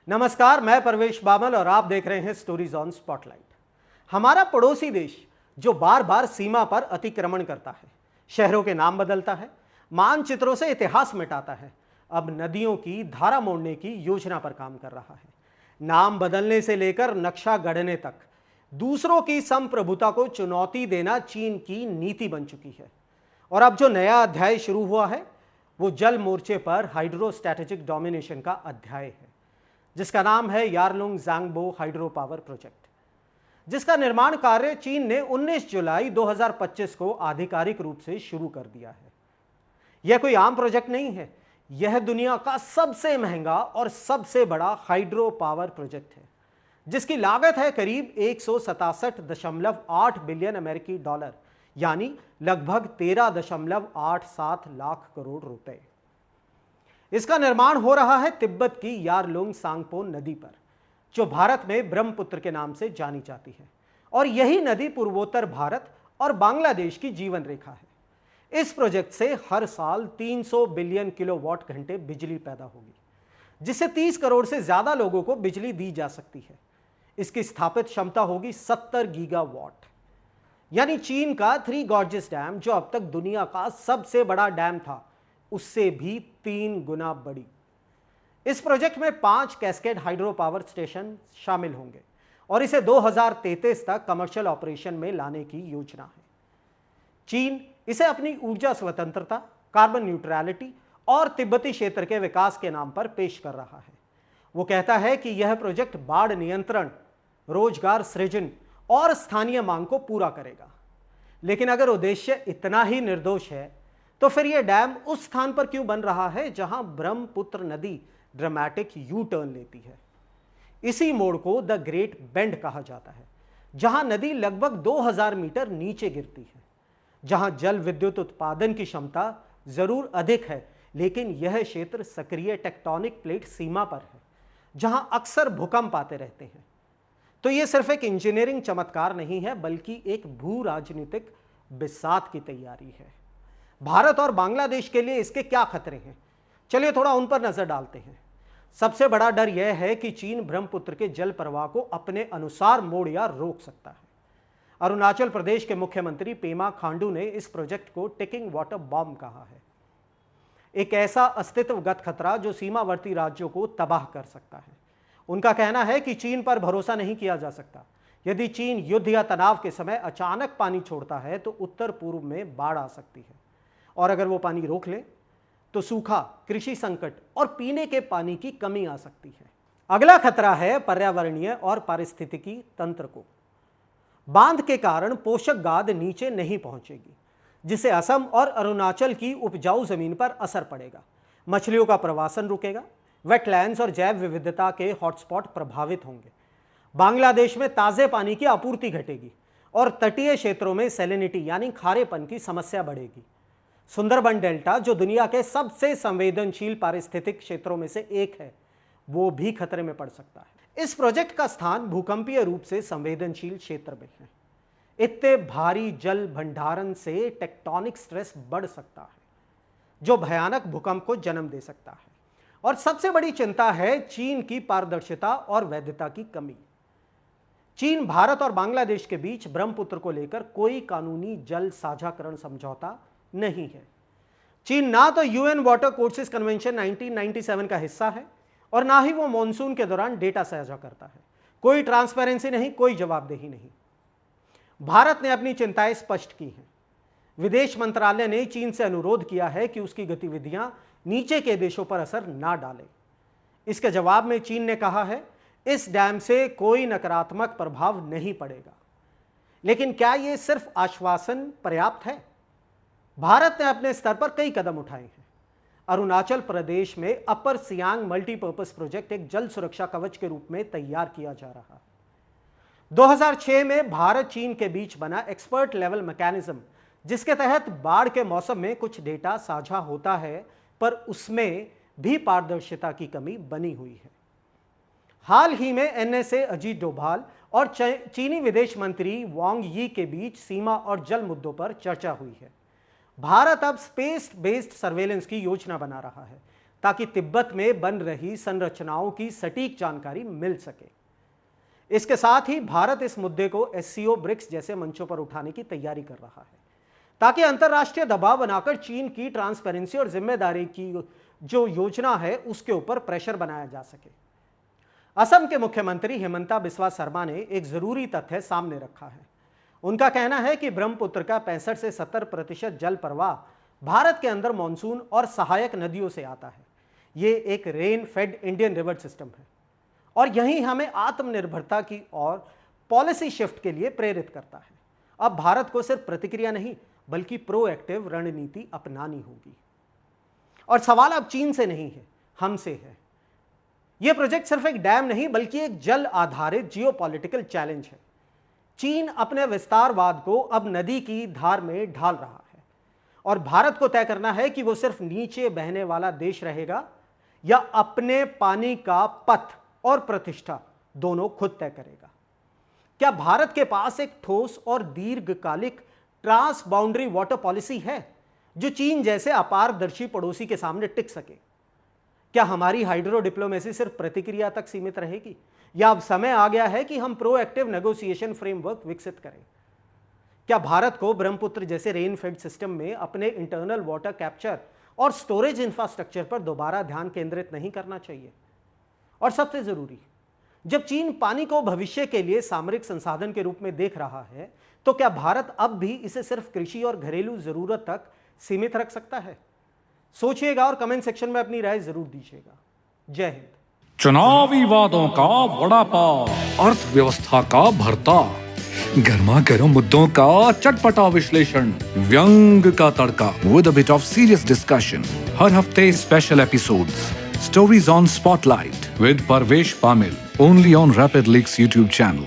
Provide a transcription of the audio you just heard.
नमस्कार, मैं परवेश बामल और आप देख रहे हैं स्टोरीज ऑन स्पॉटलाइट। हमारा पड़ोसी देश जो बार बार सीमा पर अतिक्रमण करता है, शहरों के नाम बदलता है, मानचित्रों से इतिहास मिटाता है, अब नदियों की धारा मोड़ने की योजना पर काम कर रहा है। नाम बदलने से लेकर नक्शा गढ़ने तक दूसरों की संप्रभुता को चुनौती देना चीन की नीति बन चुकी है। और अब जो नया अध्याय शुरू हुआ है वो जल मोर्चे पर हाइड्रोस्ट्रैटेजिक डोमिनेशन का अध्याय है, जिसका नाम है यारलुंग ज़ांगबो हाइड्रो पावर प्रोजेक्ट, जिसका निर्माण कार्य चीन ने 19 जुलाई 2025 को आधिकारिक रूप से शुरू कर दिया है। यह कोई आम प्रोजेक्ट नहीं है, यह दुनिया का सबसे महंगा और सबसे बड़ा हाइड्रो पावर प्रोजेक्ट है, जिसकी लागत है करीब 167.8 बिलियन अमेरिकी डॉलर, यानी लगभग 13.87 लाख करोड़ रुपए। इसका निर्माण हो रहा है तिब्बत की यारलुंग सांगपो नदी पर, जो भारत में ब्रह्मपुत्र के नाम से जानी जाती है, और यही नदी पूर्वोत्तर भारत और बांग्लादेश की जीवन रेखा है। इस प्रोजेक्ट से हर साल 300 बिलियन किलोवाट घंटे बिजली पैदा होगी, जिससे 30 करोड़ से ज्यादा लोगों को बिजली दी जा सकती है। इसकी स्थापित क्षमता होगी 70 गीगावाट, यानी चीन का थ्री गॉर्जेस डैम, जो अब तक दुनिया का सबसे बड़ा डैम था, उससे भी 3 गुना बड़ी। इस प्रोजेक्ट में 5 कैस्केड हाइड्रो पावर स्टेशन शामिल होंगे और इसे 2033 तक कमर्शियल ऑपरेशन में लाने की योजना है। चीन इसे अपनी ऊर्जा स्वतंत्रता, कार्बन न्यूट्रलिटी और तिब्बती क्षेत्र के विकास के नाम पर पेश कर रहा है। वो कहता है कि यह प्रोजेक्ट बाढ़ नियंत्रण, रोजगार सृजन और स्थानीय मांग को पूरा करेगा। लेकिन अगर उद्देश्य इतना ही निर्दोष है तो फिर यह डैम उस स्थान पर क्यों बन रहा है जहां ब्रह्मपुत्र नदी ड्रामेटिक यू टर्न लेती है। इसी मोड़ को द ग्रेट बेंड कहा जाता है, जहां नदी लगभग 2000 मीटर नीचे गिरती है, जहां जल विद्युत उत्पादन की क्षमता जरूर अधिक है, लेकिन यह क्षेत्र सक्रिय टेक्टोनिक प्लेट सीमा पर है, जहां अक्सर भूकंप आते रहते हैं। तो यह सिर्फ एक इंजीनियरिंग चमत्कार नहीं है, बल्कि एक भू राजनीतिक बिसात की तैयारी है। भारत और बांग्लादेश के लिए इसके क्या खतरे हैं, चलिए थोड़ा उन पर नजर डालते हैं। सबसे बड़ा डर यह है कि चीन ब्रह्मपुत्र के जल प्रवाह को अपने अनुसार मोड़ या रोक सकता है। अरुणाचल प्रदेश के मुख्यमंत्री पेमा खांडू ने इस प्रोजेक्ट को टिकिंग वाटर बॉम्ब कहा है, एक ऐसा अस्तित्वगत खतरा जो सीमावर्ती राज्यों को तबाह कर सकता है। उनका कहना है कि चीन पर भरोसा नहीं किया जा सकता। यदि चीन युद्ध या तनाव के समय अचानक पानी छोड़ता है तो उत्तर पूर्व में बाढ़ आ सकती है, और अगर वो पानी रोक ले तो सूखा, कृषि संकट और पीने के पानी की कमी आ सकती है। अगला खतरा है पर्यावरणीय और पारिस्थितिकी तंत्र को। बांध के कारण पोषक गाद नीचे नहीं पहुंचेगी, जिससे असम और अरुणाचल की उपजाऊ जमीन पर असर पड़ेगा। मछलियों का प्रवासन रुकेगा, वेटलैंड्स और जैव विविधता के हॉटस्पॉट प्रभावित होंगे। बांग्लादेश में ताजे पानी की आपूर्ति घटेगी और तटीय क्षेत्रों में सैलिनिटी यानी खारेपन की समस्या बढ़ेगी। सुंदरबन डेल्टा, जो दुनिया के सबसे संवेदनशील पारिस्थितिक क्षेत्रों में से एक है, वो भी खतरे में पड़ सकता है। इस प्रोजेक्ट का स्थान भूकंपीय रूप से संवेदनशील क्षेत्र में है। इतने भारी जल भंडारण से टेक्टोनिक स्ट्रेस बढ़ सकता है, जो भयानक भूकंप को जन्म दे सकता है। और सबसे बड़ी चिंता है चीन की पारदर्शिता और वैधता की कमी। चीन, भारत और बांग्लादेश के बीच ब्रह्मपुत्र को लेकर कोई कानूनी जल साझाकरण समझौता नहीं है। चीन ना तो यूएन वाटर कोर्सेस कन्वेंशन 1997 का हिस्सा है और ना ही वो मॉनसून के दौरान डेटा साझा करता है। कोई ट्रांसपेरेंसी नहीं, कोई जवाबदेही नहीं। भारत ने अपनी चिंताएं स्पष्ट की हैं। विदेश मंत्रालय ने चीन से अनुरोध किया है कि उसकी गतिविधियां नीचे के देशों पर असर ना डालें। इसके जवाब में चीन ने कहा है, इस डैम से कोई नकारात्मक प्रभाव नहीं पड़ेगा। लेकिन क्या यह सिर्फ आश्वासन पर्याप्त है? भारत ने अपने स्तर पर कई कदम उठाए हैं। अरुणाचल प्रदेश में अपर सियांग मल्टीपर्पज प्रोजेक्ट एक जल सुरक्षा कवच के रूप में तैयार किया जा रहा है। 2006 में भारत चीन के बीच बना एक्सपर्ट लेवल मैकेनिज्म, जिसके तहत बाढ़ के मौसम में कुछ डेटा साझा होता है, पर उसमें भी पारदर्शिता की कमी बनी हुई है। हाल ही में एनएसए अजीत डोभाल और चीनी विदेश मंत्री वांग यी के बीच सीमा और जल मुद्दों पर चर्चा हुई है। भारत अब स्पेस बेस्ड सर्वेलेंस की योजना बना रहा है ताकि तिब्बत में बन रही संरचनाओं की सटीक जानकारी मिल सके। इसके साथ ही भारत इस मुद्दे को एससीओ, ब्रिक्स जैसे मंचों पर उठाने की तैयारी कर रहा है ताकि अंतर्राष्ट्रीय दबाव बनाकर चीन की ट्रांसपेरेंसी और जिम्मेदारी की जो योजना है उसके ऊपर प्रेशर बनाया जा सके। असम के मुख्यमंत्री हिमंता बिस्वा शर्मा ने एक जरूरी तथ्य सामने रखा है। उनका कहना है कि ब्रह्मपुत्र का 65 से 70% जल प्रवाह भारत के अंदर मानसून और सहायक नदियों से आता है। ये एक rain fade Indian river system है और यही हमें आत्मनिर्भरता की और पॉलिसी शिफ्ट के लिए प्रेरित करता है। अब भारत को सिर्फ प्रतिक्रिया नहीं बल्कि प्रोएक्टिव रणनीति अपनानी होगी। और सवाल अब चीन से नहीं है, हमसे है। यह प्रोजेक्ट सिर्फ एक डैम नहीं बल्कि एक जल आधारित जियोपॉलिटिकल चैलेंज है। चीन अपने विस्तारवाद को अब नदी की धार में ढाल रहा है और भारत को तय करना है कि वो सिर्फ नीचे बहने वाला देश रहेगा या अपने पानी का पथ और प्रतिष्ठा दोनों खुद तय करेगा। क्या भारत के पास एक ठोस और दीर्घकालिक ट्रांस बाउंड्री वाटर पॉलिसी है जो चीन जैसे अपारदर्शी पड़ोसी के सामने टिक सके? क्या हमारी हाइड्रो डिप्लोमेसी सिर्फ प्रतिक्रिया तक सीमित रहेगी या अब समय आ गया है कि हम प्रोएक्टिव नेगोशिएशन फ्रेमवर्क विकसित करें? क्या भारत को ब्रह्मपुत्र जैसे रेन फेड सिस्टम में अपने इंटरनल वाटर कैप्चर और स्टोरेज इंफ्रास्ट्रक्चर पर दोबारा ध्यान केंद्रित नहीं करना चाहिए? और सबसे जरूरी, जब चीन पानी को भविष्य के लिए सामरिक संसाधन के रूप में देख रहा है तो क्या भारत अब भी इसे सिर्फ कृषि और घरेलू जरूरत तक सीमित रख सकता है? सोचिएगा और कमेंट सेक्शन में अपनी राय जरूर दीजिएगा। जय हिंद। चुनावी वादों का वड़ा पाव, अर्थव्यवस्था का भरता, गर्मा गर्म मुद्दों का चटपटा विश्लेषण, व्यंग का तड़का with a bit of serious discussion. हर हफ्ते special episodes, stories on spotlight with Parvesh Pamil, only on Rapid Leaks YouTube channel.